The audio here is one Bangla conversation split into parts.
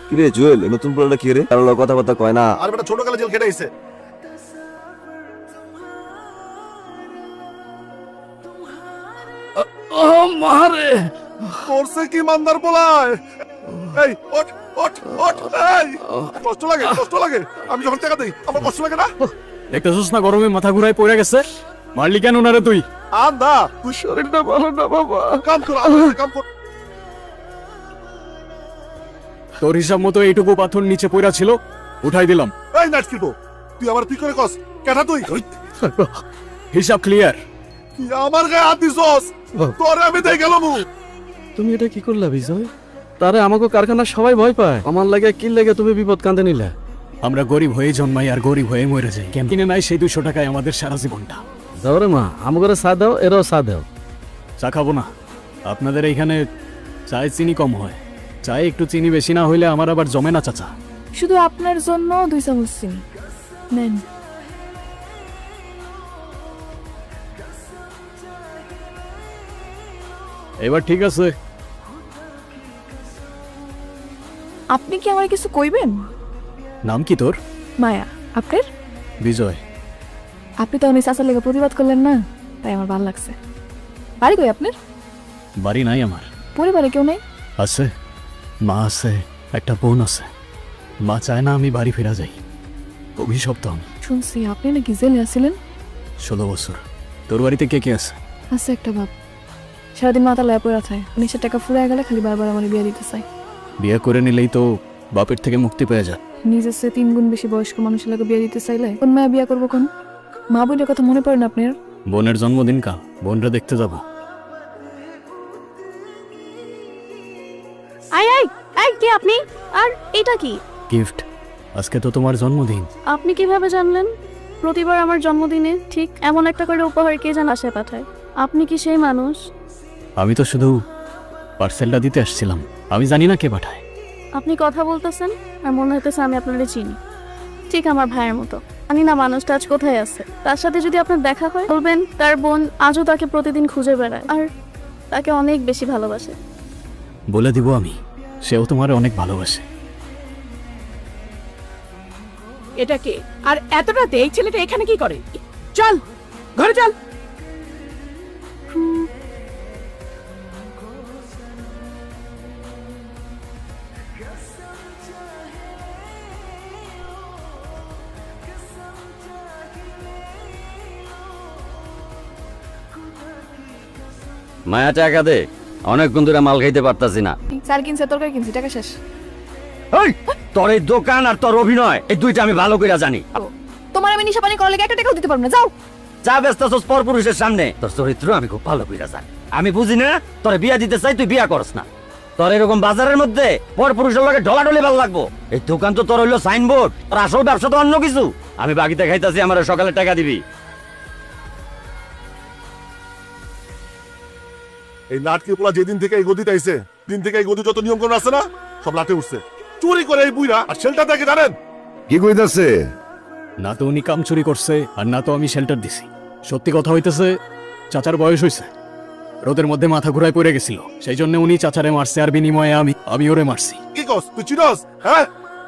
কিরে জুয়েল, নতুন পোলাটা কি রে? কারো লগে কথাবার্তা কয় না। আর বেটা ছোট কালে জেল খেটে আইছে। ও মারে, করছে কি মান্দার পোলায়? এই ওঠ ওঠ ওঠ, এই কষ্ট লাগে, কষ্ট লাগে। আমি যখন টাকা দেই আমার কষ্ট লাগে না? দেখতেছিস না গরমে মাথা ঘুরায় পড়ে গেছে? মারলি কেন ওনারে তুই? আন্দা তুই শরীরটা ভালো না বাবা, কাম কর আমাদের কাম কর। তোর হিসাব মতো এইটুকু পাথর নিচে পড়া ছিল, উঠাই দিলাম। এই নাট কিরবো, তুই আমার তুই করে কস কেটা তুই? হিসাব ক্লিয়ার। তুই আমার গায়ে হাত দিছস, তোরে আমি দেই গেলাম। তুমি এটা কি করলা বিজয়? তারে আমাকে কারখানা সবাই ভয় পায়, আমার লাগে কি লাগে তুমি বিপদ কাঁদে নিলে? আমরা গরিব হয়ে জন্মাই আর গরিব হয়ে মরে যাই। ক্যান্টিনে নাই সেই 200 টাকায় আমাদের সারা জীবনটা। দাও রে মা, আমাকে চা দাও, এরাও চা দাও। চা খাবো না, আপনাদের এইখানে চায়ে চিনি কম হয়। চায়ে একটু চিনি বেশি না হইলে আমার আবার জমে না চাচা। শুধু আপনার জন্য 2 চামচ চিনি নেন। এবার ঠিক আছে। আপনি কি আমার কিছু কইবেন? নাম কি তোর? মায়া। আপনার? বিজয়। আপনি তো অনেক চাচার লেগে প্রতিবাদ করলেন না, তাই আমার ভালো লাগছে। বাড়ি কই আপনার? বাড়ি নাই আমার। পরিবারে কেউ নেই? আছে, মা আছে, একটা বোন আছে। মা চায় না আমি বাড়ি ফেরা যাই। অভিশপ্ত আমি। শুনছি আপনি নাকি জেলে আছিলেন। 16 বছর। তোর বাড়িতে কে কে আছে? আছে একটা বাপ, সারাদিন মাথা লয়া পড়া থাকে। 19 টাকা ফুরায় গেলে খালি বারবার আমার বিয়ে দিতে চাই। বিয়ে করে নিলেই তো বাপের থেকে মুক্তি পেয়ে যা। নিজের চেয়ে 3 গুণ বেশি বয়স্ক মানুষের লাগে বিয়ে দিতে চাইলে কোন মায়া বিয়ে করবো কোন? মা বোনের কথা মনে পড়ে না আপনার? বোনের জন্মদিন কাল, বোনরা দেখতে যাব। আই আই আই, কে আপনি? আর এটা কি? গিফট। আজকে তো তোমার জন্মদিন। আপনি কিভাবে জানলেন? প্রতিবার আমার জন্মদিনে ঠিক এমন একটা করে উপহার কে যেন আশায় পাঠায়। আপনি কি সেই মানুষ? আমি তো শুধু পার্সেলটা দিতে আসছিলাম, আমি জানি না কে পাঠায়। আপনি কথা বলতেছেন আর মনে হইতেছে আমি আপনারে চিনি, ঠিক আমার ভাইয়ের মতো। জানি না মানুষটা আজ কোথায় আছে। তার সাথে যদি আপনার দেখা হয় বলবেন তার বোন আজও তাকে প্রতিদিন খুঁজে বেড়ায় আর তাকে অনেক বেশি ভালোবাসে। বলে দিব আমি, সেও তোমার অনেক ভালোবাসে। এটা কে? আর এত রাতে এই ছেলেটা এখানে কি করে? চল ঘরে চল। মায়া টাকা দে, অনেকক্ষণ ধরে মাল খাইতে পারতাছি না। চাল কিনছে, তরকারি কিনছি, টাকা শেষ। এই তোর এই দোকান আর তোর অভিনয়, এই দুইটা আমি ভালো করে জানি। তোমার আমি নিশা পানি করার লেগে 1 টাকাও দিতে পারবো না, যাও। যা ব্যস্ত আছিস পরপুরুষের সামনে, তোর চরিত্র আমি খুব ভালো করে জানি। আমি বুঝি না তোর বিয়া দিতে চাই, তুই বিয়া করস না। তোর এরকম বাজারের মধ্যে পরপুরুষের লগে ঢলাঢলি ভালো লাগবো? এই দোকান তো তোর হইলো সাইনবোর্ড, তোর আসল ব্যবসা তো অন্য কিছু। আমি বাকিতে খাইতাছি, আমার সকালে টাকা দিবি। এই নাটকি পোলা যেদিন থেকে এই গদিতে আইছে, দিন থেকে এই গদি যত নিয়ম কানুন আছে না সব লাটে উঠছে। চুরি করে এই বুইরা আর শেল্টার দেখে জানেন কি কইতাছে? না তো উনি কাম চুরি করছে আর না তো আমি শেল্টার দিছি। সত্যি কথা হইতেছে, চাচার বয়স হয়েছে, রোদের মধ্যে মাথা ঘুরায় পড়ে গেছিল, সেই জন্য উনি চাচারে মারছে আর বিনিময়ে আমি ওরে মারছি। কি কস তুই চিনস? হ্যাঁ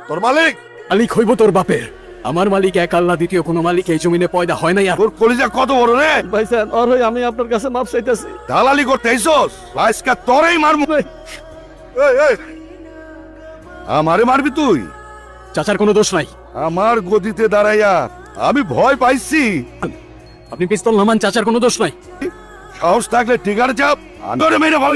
তোর মালিক? মালিক হইব তোর বাপের, আমার মালিক এক আল্লাহ, দ্বিতীয় কোনো মালিক এই জমিনে পয়দা হয় নাই। আর তোর কলিজা কত বড় রে? ভাইজান, আর হই আমি আপনার কাছে মাপ চাইতেছি। দালালি করতে আইছস? আজকে তোরেই মারমু। এই এই আমারে মারবি তুই? চাচার কোনো দোষ নাই। আমার গদিতে দাঁড়াইয়া আমি ভয় পাইছি। আপনি পিস্তল নামান, চাচার কোনো দোষ নাই। সাহস থাকলে ঠিকার চাপ ধরে মেরে ভালো।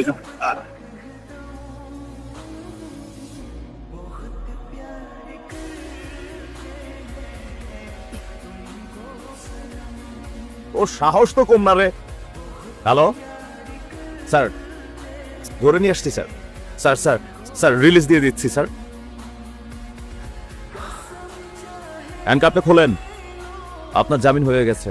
ওর সাহস তো কম না রে। হ্যালো স্যার, ধরে নিয়ে আসছি sir. Sir sir sir release দিয়ে দিচ্ছি স্যার। হ্যান্ডকাপটা খোলেন, আপনার জামিন হয়ে গেছে।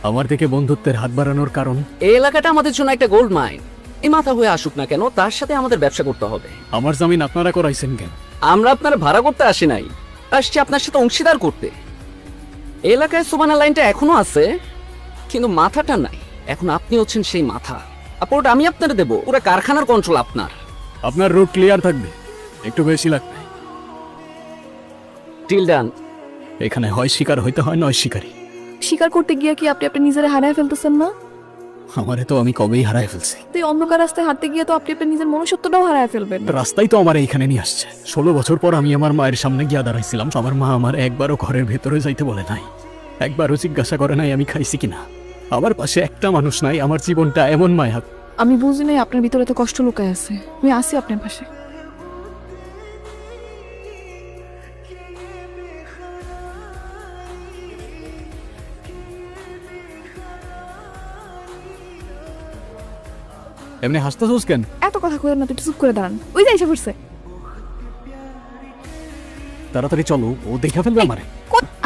আমার দিকে বন্ধুত্বের হাত বাড়ানোর কারণ? এই এলাকাটা আমাদের জন্য একটা গোল্ড মাইন। এই মাথা হয়ে আসুক না কেন, তার সাথে আমাদের ব্যবসা করতে হবে। আমার জামিন আপনারা করাইছেন কেন? আমরা আপনার ভাড়া করতে আসি নাই, আসছি আপনার সাথে অংশীদার করতে। এলাকায় সুবানা লাইনটা এখনো আছে, কিন্তু মাথাটা নাই। এখন আপনি হচ্ছেন সেই মাথা। আপলোড আমি আপনার দেবো, পুরো কারখানার কন্ট্রোল আপনার। আপনার রুট ক্লিয়ার থাকবে, একটু বেশি লাগবে। টিল ডান। এখানে হয় শিকার হইতে হয়, নয় শিকারী। স্বীকার করতে গিয়ে কি আপনি নিজেরা হারায় ফেলতেছেন না? আমারে তো আমি কবেই হারায় ফেলছি। তো এই অন্ধকার রাস্তায় হাঁটতে গিয়ে তো আপনি আপনার নিজের মনুষ্যত্বটাও হারায় ফেলবেন। রাস্তাই তো আমার এইখানে নিয়ে আসছে। 16 বছর পর আমি আমার মায়ের সামনে গিয়া দাঁড়াইছিলাম। আমার মা আমার একবারও ঘরের ভেতরে যাইতে বলে নাই, একবারও জিজ্ঞাসা করে নাই আমি খাইছি কিনা। আমার পাশে একটা মানুষ নাই, আমার জীবনটা এমন মায়া। আমি বুঝি নাই আপনার ভিতরে তো কষ্ট লুকায় আছে। আমি আসি আপনার পাশে। এমনি হাসতেছোস কেন? এত কথা কইেন না, তুই একটু চুপ করে দাঁড়ান। ওই যে এসে পড়ছে। তাড়াতাড়ি চলো, ও দেখা ফেলবে আমারে।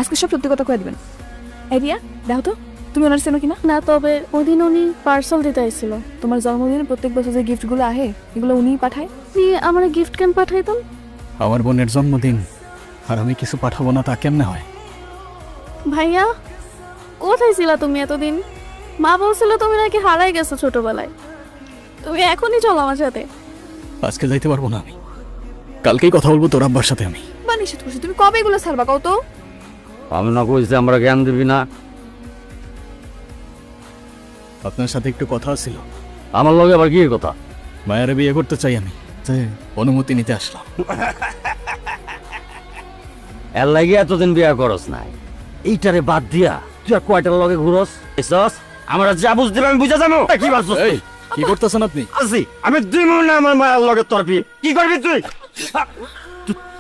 আজকে সব সত্যি কথা কয়ে দিবেন। এই রিয়া, দেখো তো তুমি ওনার চেনো কিনা? না, তবে ওদিন উনি পার্সেল দিতে আইছিল। তোমার জন্মদিনে প্রত্যেক বছর যে গিফটগুলো আহে এগুলো উনিই পাঠায়। আপনি আমার গিফট কেন পাঠাইতেন? আমার বোনের জন্মদিন, আর আমি কিছু পাঠাবো না তা কেমনে হয়? ভাইয়া, কোথায় ছিলা তুমি এতদিন? মা বলছিল তুমি নাকি হারাই গেছো ছোটবেলায়। তুমি এখনই চলো আমার সাথে। আজকে যাইতে পারবো না আমি, কালকেই কথা বলবো তোর আব্বার সাথে আমি। বা নিষেধ করছি, তুমি কবে এগুলো ছাড়বা কও তো? আমি না কইছি আমরা জ্ঞান দিবি না। আপনার সাথে একটু কথা ছিল। আমার লগে আবার কি কথা? মায়ের বিয়ে করতে চাই আমি, তাই অনুমতি নিতে আসলাম। এর লাগে এতদিন বিয়া করস নাই, এইটারে বাদ দিয়া তুই আর কয়টার লগে ঘুরস? এসস আমরা যা বুঝতে আমি বুঝা যাবো। কি ভাবছস এই, কি করতেছেন আপনি? আসি আমি দিমু না আমার মায়ের লগে তোর বিয়ে। কি করবি তুই?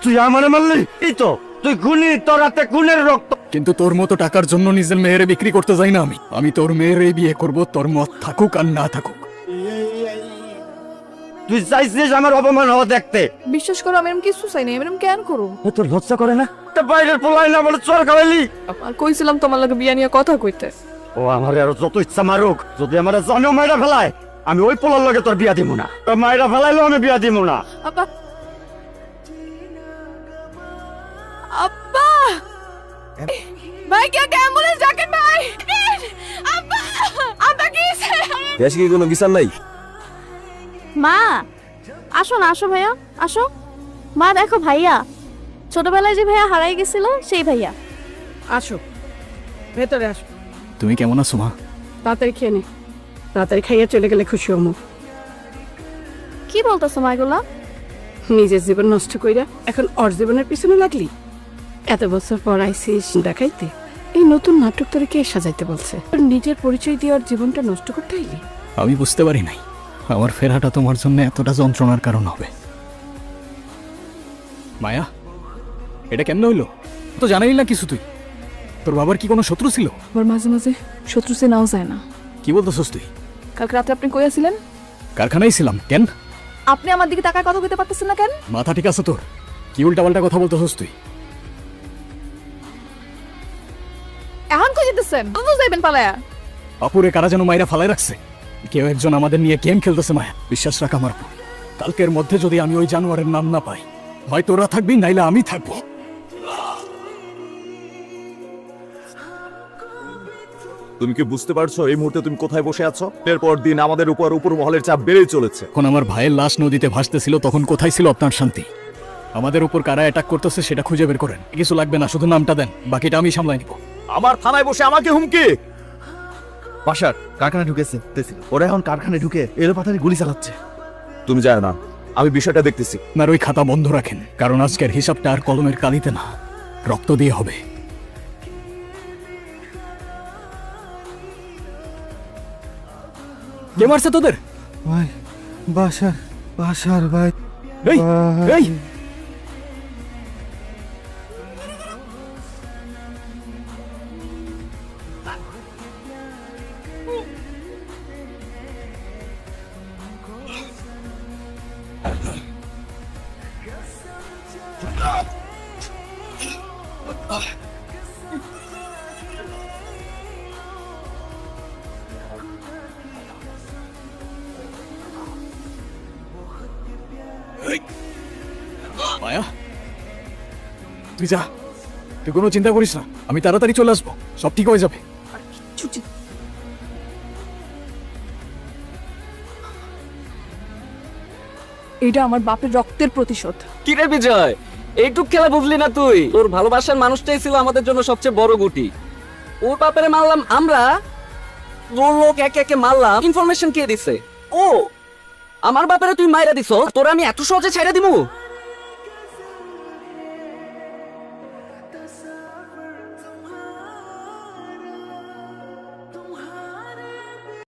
তুই আমারে মারলি? এই তো তুই খুনি, তোর হাতে খুনের রক্ত। কিন্তু তোর মতো টাকার জন্য নিজের মেয়েরে বিক্রি করতে যাই না আমি। আমি তোর মেয়েরে বিয়ে করব, তোর মত থাকুক আর না থাকুক। তুই চাইছিস আমার অপমান হওয়া দেখতে? বিশ্বাস করো আমি এরকম কিছু চাই না। আমি এরকম কেন করো? তোর লজ্জা করে না? তা বাইরের পোলাই না বলে চোর খাওয়াইলি। আর কইছিলাম তোমার লাগে বিয়া নিয়ে কথা কইতে। ও আমার আরো যত ইচ্ছা মারুক, যদি আমার জানো মায়েরা ফেলায় আমি ওই পোলার লগে তোর বিয়া দিব না। তোর মায়েরা ফেলাইলো আমি বিয়া দিব না। আব্বা, আব্বা, ভাই কে অ্যাম্বুলেন্স ডাকেন ভাই। আব্বা, আব্বা কি দেশ কি কোনো বিচার নাই? মা, আসো না, আসো ভাইয়া, আসো। মা দেখো, ভাইয়া ছোটবেলায় যে ভাইয়া হারাই গেছিল সেই ভাইয়া। আসো, ভেতরে আসো। তুমি কেমন আছো মা? তাড়াতাড়ি খেয়ে নে, তাড়াতাড়ি খাইয়ে চলে গেলে খুশি হমু। কি বলতেছো মা এগুলা? নিজের জীবন নষ্ট কইরা এখন ওর জীবনের পিছনে লাগলি? এত বছর পর আইসিস দেখাইতে? এই নতুন নাটক তোরে কে সাজাইতে বলছে? তোর নিজের পরিচয় দিয়ে ওর জীবনটা নষ্ট করতে আইলি? আমি বুঝতে পারি নাই আমার ফেরাটা তোমার জন্য এতটা যন্ত্রণার কারণ হবে। মায়া, এটা কেমন হইলো? তো জানাই না কিছু। তুই তোর বাবার কি কোনো শত্রু ছিল? আবার মাঝে মাঝে শত্রু চেনাও যায় না। কি বলতেছস তুই? কালকে রাতে আপনি কই আছিলেন? কারখানায় ছিলাম। কেন? আপনি আমার দিকে তাকায় কথা কইতে পারতেছেন না কেন? মাথা ঠিক আছে তোর? কি উল্টাপাল্টা কথা বলতেছস তুই? এখন কই যেতেছেন? তো যাইবেন পালায়া। অপুরে কারা যেন মাইরা ফালাই রাখছে। কেউ একজন আমাদের নিয়ে গেম খেলতেছে। মায়া, বিশ্বাস রাখ আমার উপর। কালকের মধ্যে যদি আমি ওই জানোয়ারের নাম না পাই, হয় তোরা থাকবি নাইলে আমি থাকবো। তুমি কি বুঝতে পারছো এই মুহূর্তে তুমি কোথায় বসে আছো? এরপর দিন আমাদের উপর মহলের চাপ বেড়েই চলেছে। যখন আমার ভাইয়ের লাশ নদীতে ভাসতেছিল তখন কোথায় ছিল আপনার শান্তি? আমাদের উপর কারা অ্যাটাক করতেছে সেটা খুঁজে বের করেন। কিছু লাগবে না, শুধু নামটা দেন, বাকিটা আমি সামলাই নিব। আমার থানায় বসে আমাকে হুমকি। বাসার কারখানায় ঢুকেছে, ওরা এখন কারখানায় ঢুকে এলোপাতাড়ি গুলি চালাচ্ছে। তুমি জানো না, আমি বিষয়টা দেখতেছি। আপনার ওই খাতা বন্ধ রাখেন, কারণ আজকের হিসাবটা আর কলমের কালিতে না, রক্ত দিয়ে হবে। কে মারছে তোদের? ভাই, বাসার ভাই। এই, এই, মায়া, তুই যা। তুই কোনো চিন্তা করিস না, আমি তাড়াতাড়ি চলে আসবো, সব ঠিক হয়ে যাবে। এটা আমার বাপের রক্তের প্রতিশোধ। কি রে বিজয়, এইটুক খেলা বুঝলি না তুই? তোর ভালোবাসার মানুষটাই ছিল আমাদের জন্য সবচেয়ে বড় গুটি। ওর বাপেরে মারলাম আমরা, তোর লোক একে একে মারলাম, ইনফরমেশন কে দিছে? ও আমার বাপেরে তুই মাইরা দিছ, তোর আমি এত সহজে ছাইরা দিমু?